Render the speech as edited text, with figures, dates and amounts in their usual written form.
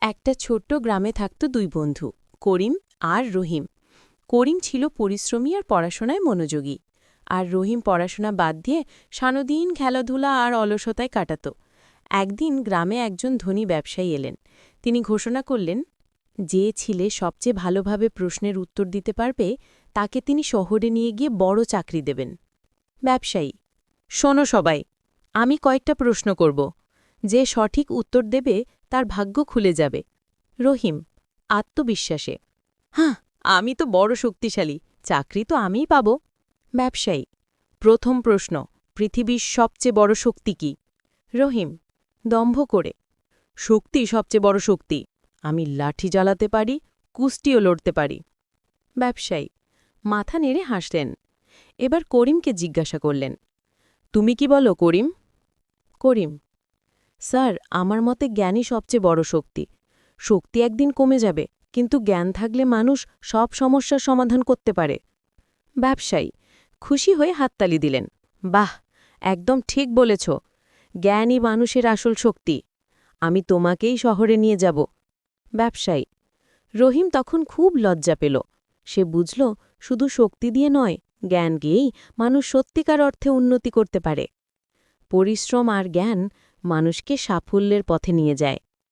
একটা ছোট্ট গ্রামে থাকত দুই বন্ধু, করিম আর রহিম। করিম ছিল পরিশ্রমী আর পড়াশোনায় মনোযোগী, আর রহিম পড়াশোনা বাদ দিয়ে সারাদিন খেলাধুলা আর অলসতায় কাটাত। একদিন গ্রামে একজন ধনী ব্যবসায়ী এলেন। তিনি ঘোষণা করলেন, যে ছেলে সবচেয়ে ভালোভাবে প্রশ্নের উত্তর দিতে পারবে তাকে তিনি শহরে নিয়ে গিয়ে বড় চাকরি দেবেন। ব্যবসায়ী: শোনো সবাই, আমি কয়েকটা প্রশ্ন করব, যে সঠিক উত্তর দেবে তার ভাগ্য খুলে যাবে। রহিম আত্মবিশ্বাসে: হ্যাঁ, আমি তো বড় শক্তিশালী, চাকরি তো আমিই পাব। ব্যবসায়ী: প্রথম প্রশ্ন, পৃথিবীর সবচেয়ে বড় শক্তি কি? রহিম দম্ভ করে: শক্তি সবচেয়ে বড় শক্তি, আমি লাঠি জ্বালাতে পারি, কুস্তিও লড়তে পারি। ব্যবসায়ী মাথা নেড়ে হাসলেন। এবার করিমকে জিজ্ঞাসা করলেন, তুমি কি বলো করিম? করিম: স্যার, আমার মতে জ্ঞানই সবচেয়ে বড় শক্তি। শক্তি একদিন কমে যাবে, কিন্তু জ্ঞান থাকলে মানুষ সব সমস্যার সমাধান করতে পারে। ব্যবসায়ী খুশি হয়ে হাততালি দিলেন। বাহ, একদম ঠিক বলেছ, জ্ঞানই মানুষের আসল শক্তি। আমি তোমাকেই শহরে নিয়ে যাব। ব্যবসায়ী: রহিম তখন খুব লজ্জা পেল। সে বুঝল, শুধু শক্তি দিয়ে নয়, জ্ঞান দিয়েই মানুষ সত্যিকার অর্থে উন্নতি করতে পারে। পরিশ্রম আর জ্ঞান মানুষকে সাফল্যের পথে নিয়ে যায়।